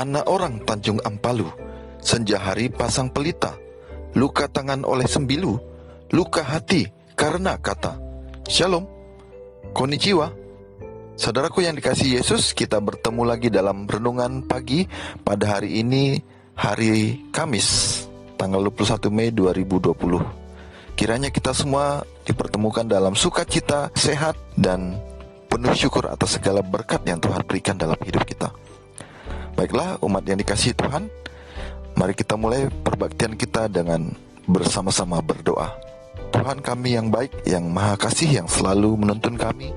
anak orang Tanjung Ampalu, senja hari pasang pelita, luka tangan oleh sembilu, luka hati karena kata. Shalom, konnichiwa. Saudaraku yang dikasihi Yesus, kita bertemu lagi dalam renungan pagi pada hari ini, hari Kamis, tanggal 21 Mei 2020. Kiranya kita semua dipertemukan dalam sukacita, sehat, dan penuh syukur atas segala berkat yang Tuhan berikan dalam hidup kita. Baiklah, umat yang dikasihi Tuhan, mari kita mulai perbaktian kita dengan bersama-sama berdoa. Tuhan kami yang baik, yang maha kasih, yang selalu menuntun kami,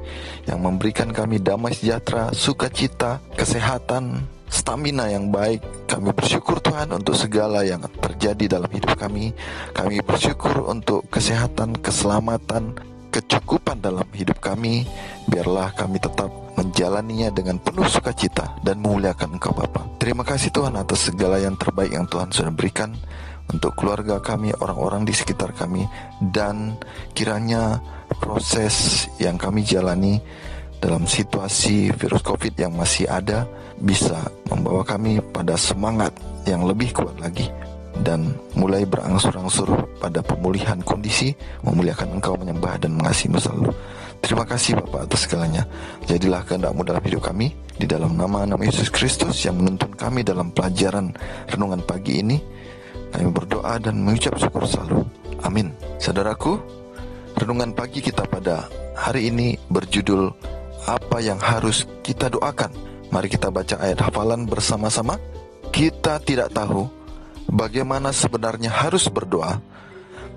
yang memberikan kami damai sejahtera, sukacita, kesehatan, stamina yang baik. Kami bersyukur Tuhan untuk segala yang terjadi dalam hidup kami. Kami bersyukur untuk kesehatan, keselamatan, kecukupan dalam hidup kami. Biarlah kami tetap menjalaninya dengan penuh sukacita dan memuliakan Engkau Bapa. Terima kasih Tuhan atas segala yang terbaik yang Tuhan sudah berikan untuk keluarga kami, orang-orang di sekitar kami, dan kiranya proses yang kami jalani dalam situasi virus COVID yang masih ada bisa membawa kami pada semangat yang lebih kuat lagi dan mulai berangsur-angsur pada pemulihan kondisi, memuliakan Engkau, menyembah dan mengasihi-Mu selalu. Terima kasih Bapa atas segalanya. Jadilah kehendak-Mu dalam hidup kami, di dalam nama Yesus Kristus yang menuntun kami dalam pelajaran renungan pagi ini. Kami berdoa dan mengucap syukur selalu. Amin. Saudaraku, renungan pagi kita pada hari ini berjudul apa yang harus kita doakan. Mari kita baca ayat hafalan bersama-sama. Kita tidak tahu bagaimana sebenarnya harus berdoa,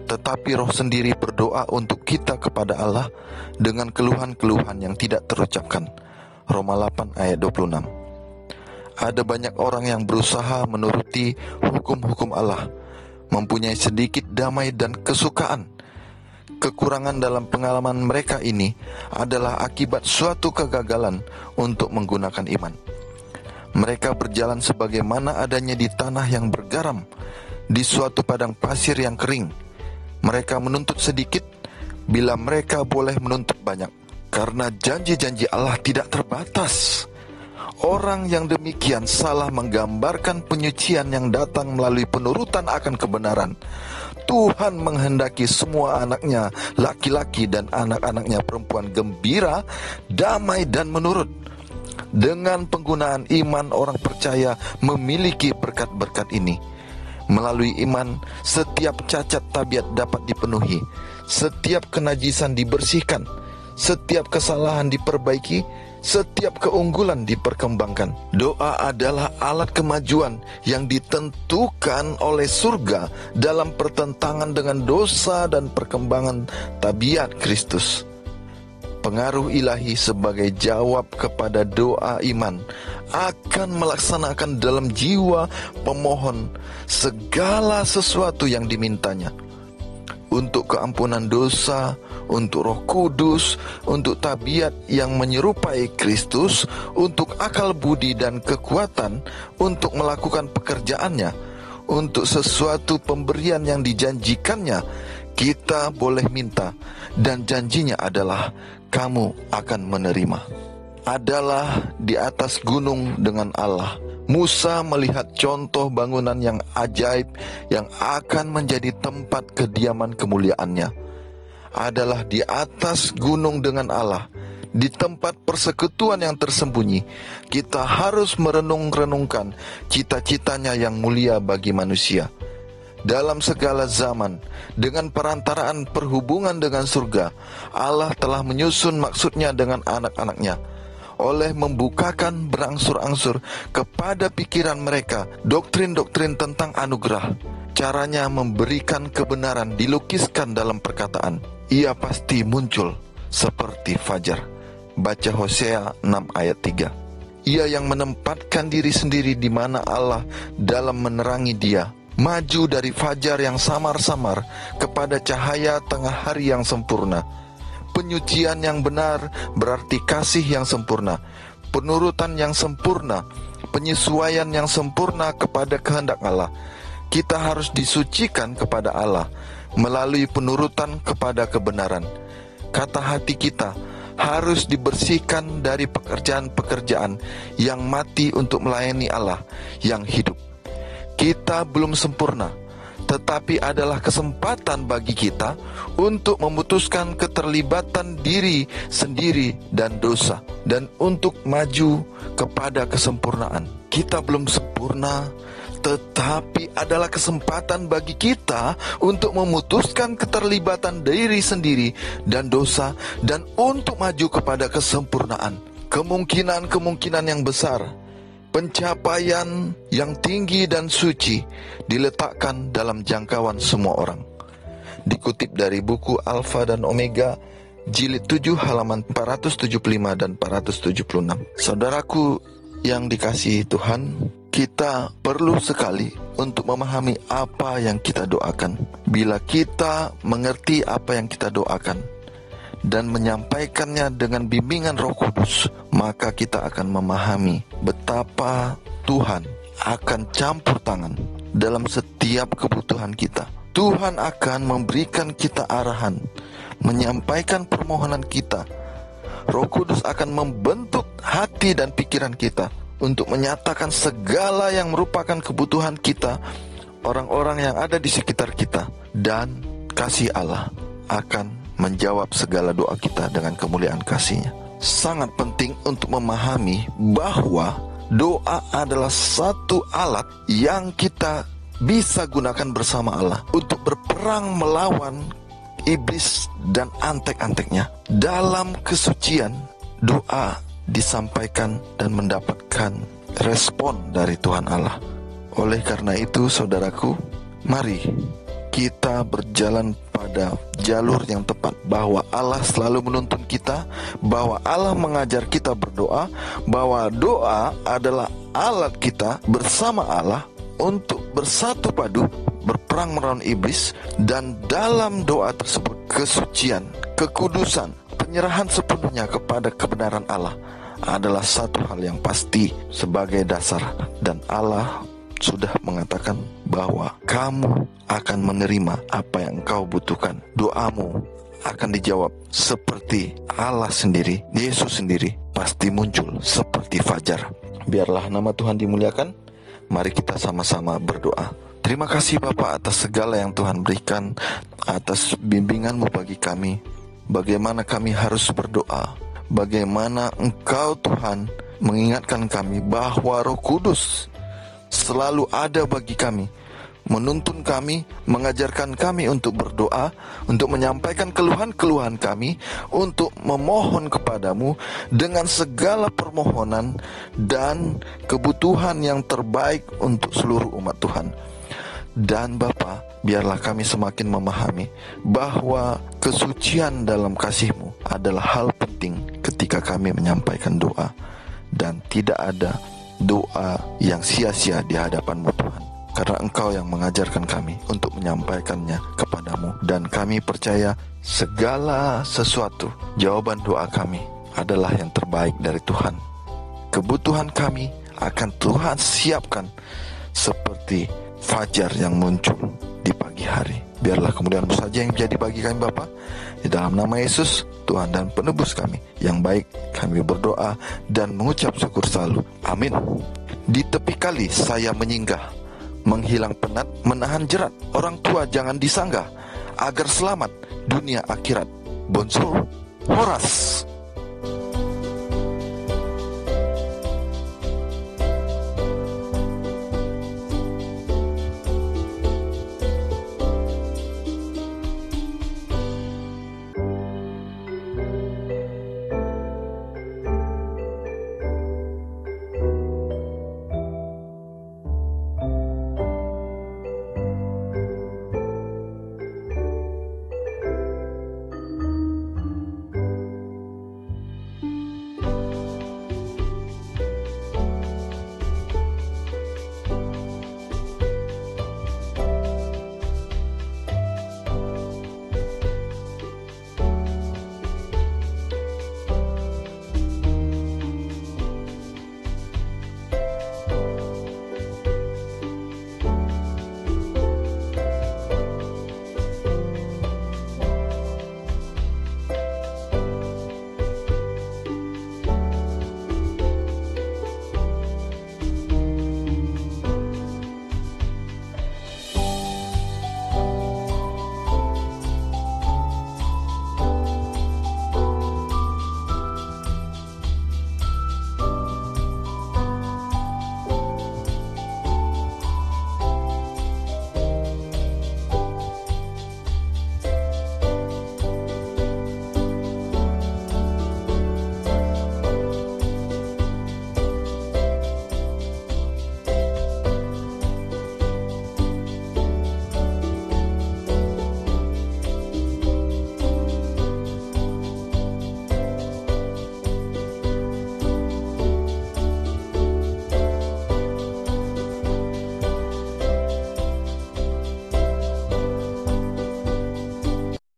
tetapi Roh sendiri berdoa untuk kita kepada Allah dengan keluhan-keluhan yang tidak terucapkan. Roma 8 ayat 26. Ada banyak orang yang berusaha menuruti hukum-hukum Allah, mempunyai sedikit damai dan kesukaan. Kekurangan dalam pengalaman mereka ini adalah akibat suatu kegagalan untuk menggunakan iman. Mereka berjalan sebagaimana adanya di tanah yang bergaram, di suatu padang pasir yang kering. Mereka menuntut sedikit bila mereka boleh menuntut banyak, karena janji-janji Allah tidak terbatas. Orang yang demikian salah menggambarkan penyucian yang datang melalui penurutan akan kebenaran. Tuhan menghendaki semua anaknya laki-laki dan anak-anaknya perempuan gembira, damai dan menurut. Dengan penggunaan iman, orang percaya memiliki berkat-berkat ini. Melalui iman, setiap cacat tabiat dapat dipenuhi, setiap kenajisan dibersihkan, setiap kesalahan diperbaiki, setiap keunggulan diperkembangkan. Doa adalah alat kemajuan yang ditentukan oleh surga dalam pertentangan dengan dosa dan perkembangan tabiat Kristus. Pengaruh ilahi sebagai jawab kepada doa iman akan melaksanakan dalam jiwa pemohon segala sesuatu yang dimintanya. Untuk keampunan dosa, untuk Roh Kudus, untuk tabiat yang menyerupai Kristus, untuk akal budi dan kekuatan untuk melakukan pekerjaannya, untuk sesuatu pemberian yang dijanjikannya. Kita boleh minta, dan janjinya adalah kamu akan menerima. Adalah di atas gunung dengan Allah. Musa melihat contoh bangunan yang ajaib yang akan menjadi tempat kediaman kemuliaannya. Adalah di atas gunung dengan Allah, di tempat persekutuan yang tersembunyi. Kita harus merenung-renungkan cita-citanya yang mulia bagi manusia. Dalam segala zaman, dengan perantaraan perhubungan dengan surga, Allah telah menyusun maksudnya dengan anak-anaknya, oleh membukakan berangsur-angsur kepada pikiran mereka doktrin-doktrin tentang anugerah. Caranya memberikan kebenaran dilukiskan dalam perkataan. Ia pasti muncul seperti fajar. Baca Hosea 6 ayat 3. Ia yang menempatkan diri sendiri di mana Allah dalam menerangi dia, maju dari fajar yang samar-samar kepada cahaya tengah hari yang sempurna. Penyucian yang benar berarti kasih yang sempurna, penurutan yang sempurna, penyesuaian yang sempurna kepada kehendak Allah. Kita harus disucikan kepada Allah melalui penurutan kepada kebenaran. Kata hati kita harus dibersihkan dari pekerjaan-pekerjaan yang mati untuk melayani Allah yang hidup. Kita belum sempurna, tetapi adalah kesempatan bagi kita untuk memutuskan keterlibatan diri sendiri dan dosa, dan untuk maju kepada kesempurnaan. Kita belum sempurna, tetapi adalah kesempatan bagi kita untuk memutuskan keterlibatan diri sendiri dan dosa, dan untuk maju kepada kesempurnaan. Kemungkinan-kemungkinan yang besar, pencapaian yang tinggi dan suci diletakkan dalam jangkauan semua orang. Dikutip dari buku Alfa dan Omega, jilid 7 halaman 475 dan 476. Saudaraku yang dikasihi Tuhan, kita perlu sekali untuk memahami apa yang kita doakan. Bila kita mengerti apa yang kita doakan dan menyampaikannya dengan bimbingan Roh Kudus, maka kita akan memahami betapa Tuhan akan campur tangan dalam setiap kebutuhan kita. Tuhan akan memberikan kita arahan, menyampaikan permohonan kita. Roh Kudus akan membentuk hati dan pikiran kita untuk menyatakan segala yang merupakan kebutuhan kita, orang-orang yang ada di sekitar kita, dan kasih Allah akan menjawab segala doa kita dengan kemuliaan kasih-Nya. Sangat penting untuk memahami bahwa doa adalah satu alat yang kita bisa gunakan bersama Allah untuk berperang melawan iblis dan antek-anteknya. Dalam kesucian, doa disampaikan dan mendapatkan respon dari Tuhan Allah. Oleh karena itu, saudaraku, mari kita berjalan pada jalur yang tepat, bahwa Allah selalu menuntun kita, bahwa Allah mengajar kita berdoa, bahwa doa adalah alat kita bersama Allah untuk bersatu padu berperang melawan iblis. Dan dalam doa tersebut, kesucian, kekudusan, penyerahan sepenuhnya kepada kebenaran Allah adalah satu hal yang pasti sebagai dasar. Dan Allah sudah mengatakan bahwa kamu akan menerima apa yang engkau butuhkan. Doamu akan dijawab seperti Allah sendiri, Yesus sendiri pasti muncul seperti fajar. Biarlah nama Tuhan dimuliakan. Mari kita sama-sama berdoa. Terima kasih Bapa atas segala yang Tuhan berikan, atas bimbingan-Mu bagi kami. Bagaimana kami harus berdoa, bagaimana Engkau Tuhan mengingatkan kami bahwa Roh Kudus selalu ada bagi kami, menuntun kami, mengajarkan kami untuk berdoa, untuk menyampaikan keluhan-keluhan kami, untuk memohon kepadamu dengan segala permohonan dan kebutuhan yang terbaik untuk seluruh umat Tuhan. Dan Bapa, biarlah kami semakin memahami bahwa kesucian dalam kasih-Mu adalah hal penting ketika kami menyampaikan doa, dan tidak ada doa yang sia-sia di hadapan-Mu Tuhan, karena Engkau yang mengajarkan kami untuk menyampaikannya kepadamu. Dan kami percaya segala sesuatu, jawaban doa kami adalah yang terbaik dari Tuhan. Kebutuhan kami akan Tuhan siapkan seperti fajar yang muncul di pagi hari. Biarlah kemuliaan-Mu saja yang jadi bagi kami Bapa. Di dalam nama Yesus, Tuhan dan penebus kami yang baik, kami berdoa dan mengucap syukur selalu. Amin. Di tepi kali saya menyinggah, menghilang penat, menahan jerat. Orang tua jangan disanggah, agar selamat dunia akhirat. Bonso Horas.